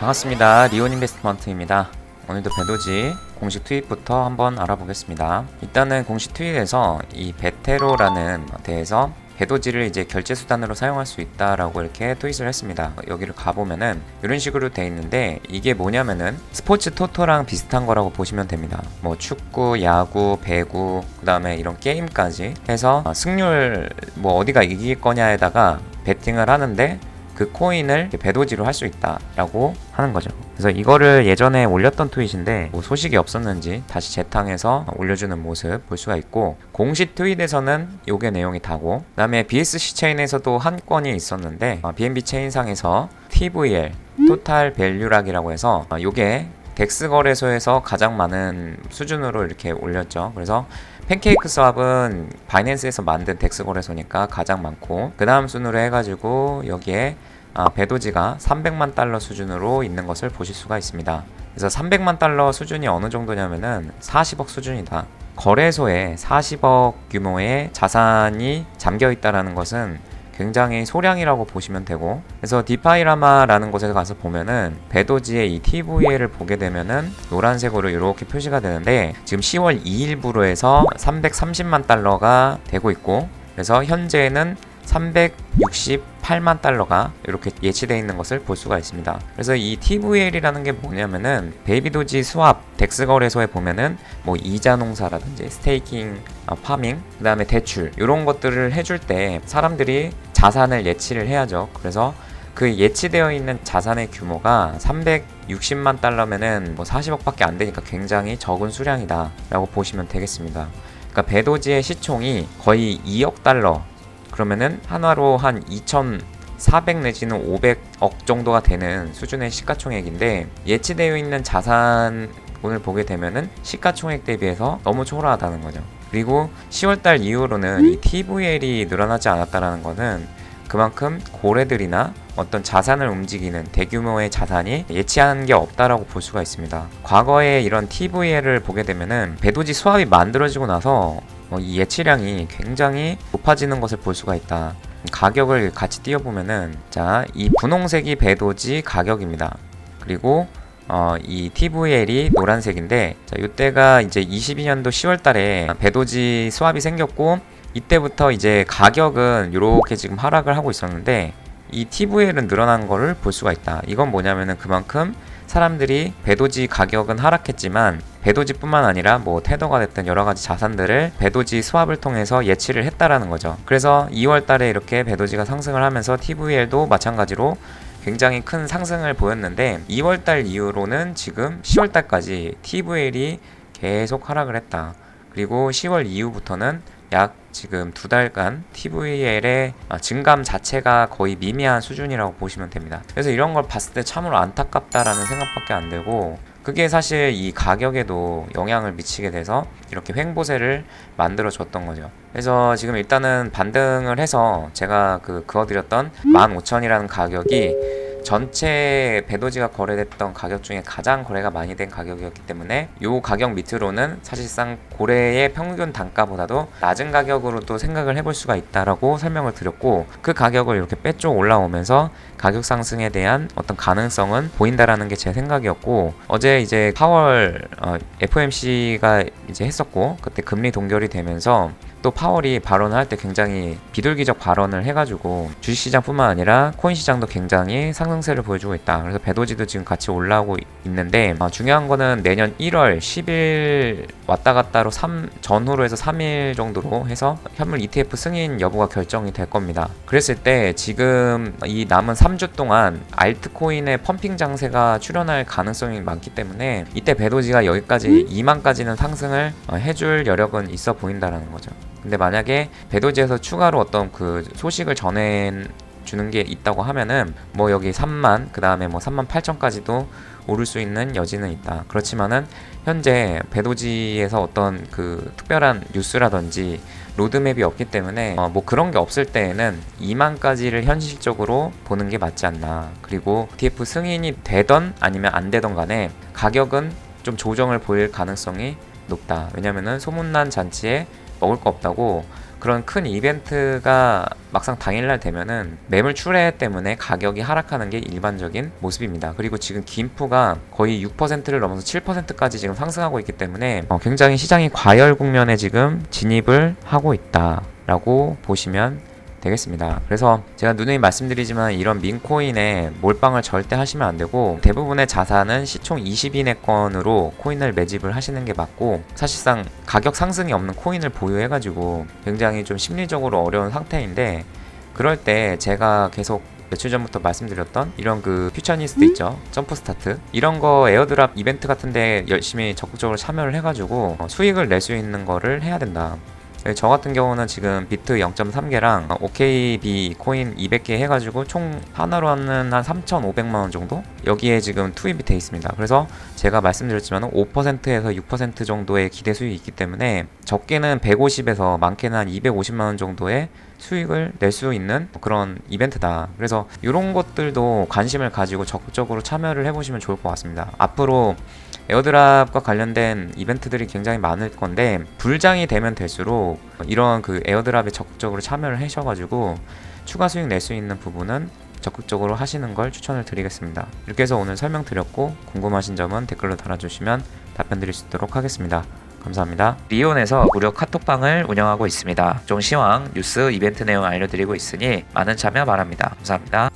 반갑습니다. 리온 인베스트먼트입니다. 오늘도 배도지 공식 트윗부터 한번 알아보겠습니다. 일단은 공식 트윗에서 이 베테로라는 데에서 배도지를 이제 결제 수단으로 사용할 수 있다라고 이렇게 트윗을 했습니다. 여기를 가보면은 이런 식으로 돼 있는데, 이게 뭐냐면은 스포츠 토토랑 비슷한 거라고 보시면 됩니다. 뭐 축구, 야구, 배구, 그 다음에 이런 게임까지 해서 승률 뭐 어디가 이길 거냐에다가 베팅을 하는데, 그 코인을 배도지로 할 수 있다라고 하는 거죠. 그래서 이거를 예전에 올렸던 트윗인데 뭐 소식이 없었는지 다시 재탕해서 올려주는 모습 볼 수가 있고, 공식 트윗에서는 요게 내용이 다고, 그 다음에 BSC 체인에서도 한 건이 있었는데 BNB 체인상에서 TVL 토탈 밸류락이라고 해서 요게 덱스 거래소에서 가장 많은 수준으로 이렇게 올렸죠. 그래서 팬케이크 스왑은 바이낸스에서 만든 덱스 거래소니까 가장 많고, 그 다음 순으로 해가지고 여기에 배도지가 300만 달러 수준으로 있는 것을 보실 수가 있습니다. 그래서 300만 달러 수준이 어느 정도냐면은 40억 수준이다. 거래소에 40억 규모의 자산이 잠겨 있다라는 것은 굉장히 소량이라고 보시면 되고, 그래서 디파이라마라는 곳에 가서 보면은 배도지의 이 TVL을 보게 되면은 노란색으로 이렇게 표시가 되는데, 지금 10월 2일부로 해서 330만 달러가 되고 있고, 그래서 현재는 368만 달러가 이렇게 예치되어 있는 것을 볼 수가 있습니다. 그래서 이 TVL이라는 게 뭐냐면은 베이비도지 스왑 덱스 거래소에 보면은 뭐 이자 농사라든지 스테이킹, 파밍, 그 다음에 대출 이런 것들을 해줄 때 사람들이 자산을 예치를 해야죠. 그래서 그 예치되어 있는 자산의 규모가 360만 달러면은 뭐 40억밖에 안 되니까 굉장히 적은 수량이다 라고 보시면 되겠습니다. 그러니까 배도지의 시총이 거의 2억 달러, 그러면은 한화로 한 2,400 내지는 500억 정도가 되는 수준의 시가총액인데, 예치되어 있는 자산을 보게 되면은 시가총액 대비해서 너무 초라하다는 거죠. 그리고 10월달 이후로는 이 TVL이 늘어나지 않았다라는 것은 그만큼 고래들이나 어떤 자산을 움직이는 대규모의 자산이 예치한 게 없다라고 볼 수가 있습니다. 과거에 이런 TVL을 보게 되면은 배도지 스왑이 만들어지고 나서 이 예치량이 굉장히 높아지는 것을 볼 수가 있다. 가격을 같이 띄워보면은, 자, 이 분홍색이 배도지 가격입니다. 그리고 이 TVL이 노란색인데, 자, 이때가 이제 22년도 10월 달에 배도지 스왑이 생겼고, 이때부터 이제 가격은 이렇게 지금 하락을 하고 있었는데, 이 TVL은 늘어난 거를 볼 수가 있다. 이건 뭐냐면은 그만큼 사람들이 배도지 가격은 하락했지만 배도지뿐만 아니라 뭐 테더가 됐든 여러 가지 자산들을 배도지 스왑을 통해서 예치를 했다라는 거죠. 그래서 2월 달에 이렇게 배도지가 상승을 하면서 TVL도 마찬가지로 굉장히 큰 상승을 보였는데, 2월 달 이후로는 지금 10월 달까지 TVL이 계속 하락을 했다. 그리고 10월 이후부터는 약 지금 2달간 TVL의 증감 자체가 거의 미미한 수준이라고 보시면 됩니다. 그래서 이런 걸 봤을 때 참으로 안타깝다라는 생각밖에 안 들고, 그게 사실 이 가격에도 영향을 미치게 돼서 이렇게 횡보세를 만들어 줬던 거죠. 그래서 지금 일단은 반등을 해서 제가 그어드렸던 15,000이라는 가격이 전체 배도지가 거래됐던 가격 중에 가장 거래가 많이 된 가격이었기 때문에 이 가격 밑으로는 사실상 고래의 평균 단가보다도 낮은 가격으로도 생각을 해볼 수가 있다라고 설명을 드렸고, 그 가격을 이렇게 빼쭉 올라오면서 가격 상승에 대한 어떤 가능성은 보인다라는 게 제 생각이었고, 어제 이제 파월 FOMC가 이제 했었고, 그때 금리 동결이 되면서 또 파월이 발언을 할 때 굉장히 비둘기적 발언을 해가지고 주식시장뿐만 아니라 코인시장도 굉장히 상승세를 보여주고 있다. 그래서 배도지도 지금 같이 올라오고 있는데, 중요한 거는 내년 1월 10일 왔다 갔다로 전후로 해서 3일 정도로 해서 현물 ETF 승인 여부가 결정이 될 겁니다. 그랬을 때 지금 이 남은 3주 동안 알트코인의 펌핑 장세가 출현할 가능성이 많기 때문에 이때 배도지가 여기까지 2만까지는 상승을 해줄 여력은 있어 보인다라는 거죠. 근데 만약에 배도지에서 추가로 어떤 그 소식을 전해주는 게 있다고 하면은 뭐 여기 3만, 그 다음에 뭐 38,000까지도 오를 수 있는 여지는 있다. 그렇지만은 현재 배도지에서 어떤 그 특별한 뉴스라든지 로드맵이 없기 때문에 뭐 그런 게 없을 때에는 2만까지를 현실적으로 보는 게 맞지 않나. 그리고 ETF 승인이 되던 아니면 안 되던 간에 가격은 좀 조정을 보일 가능성이 높다. 왜냐면은 소문난 잔치에 먹을 거 없다고 그런 큰 이벤트가 막상 당일날 되면은 매물 출회 때문에 가격이 하락하는 게 일반적인 모습입니다. 그리고 지금 기인프가 거의 6%를 넘어서 7%까지 지금 상승하고 있기 때문에 굉장히 시장이 과열 국면에 지금 진입을 하고 있다라고 보시면 되겠습니다. 그래서 제가 누누이 말씀드리지만 이런 민코인에 몰빵을 절대 하시면 안 되고, 대부분의 자산은 시총 20이내권으로 코인을 매집을 하시는 게 맞고, 사실상 가격 상승이 없는 코인을 보유해가지고 굉장히 좀 심리적으로 어려운 상태인데, 그럴 때 제가 계속 며칠 전부터 말씀드렸던 이런 그 퓨처니스트 있죠, 점프 스타트, 이런 거 에어드랍 이벤트 같은데 열심히 적극적으로 참여를 해가지고 수익을 낼 수 있는 거를 해야 된다. 저 같은 경우는 지금 비트 0.3개랑 OKB 코인 200개 해가지고 총 하나로는 한 3,500만원 정도? 여기에 지금 투입이 돼 있습니다. 그래서 제가 말씀드렸지만 5%에서 6% 정도의 기대 수익이 있기 때문에 적게는 150에서 많게는 한 250만원 정도의 수익을 낼 수 있는 그런 이벤트다. 그래서 이런 것들도 관심을 가지고 적극적으로 참여를 해보시면 좋을 것 같습니다. 앞으로 에어드랍과 관련된 이벤트들이 굉장히 많을 건데, 불장이 되면 될수록 이런 그 에어드랍에 적극적으로 참여를 하셔가지고 추가 수익 낼 수 있는 부분은 적극적으로 하시는 걸 추천을 드리겠습니다. 이렇게 해서 오늘 설명드렸고, 궁금하신 점은 댓글로 달아주시면 답변 드릴 수 있도록 하겠습니다. 감사합니다. 리온에서 무료 카톡방을 운영하고 있습니다. 종 시황, 뉴스, 이벤트 내용 알려드리고 있으니 많은 참여 바랍니다. 감사합니다.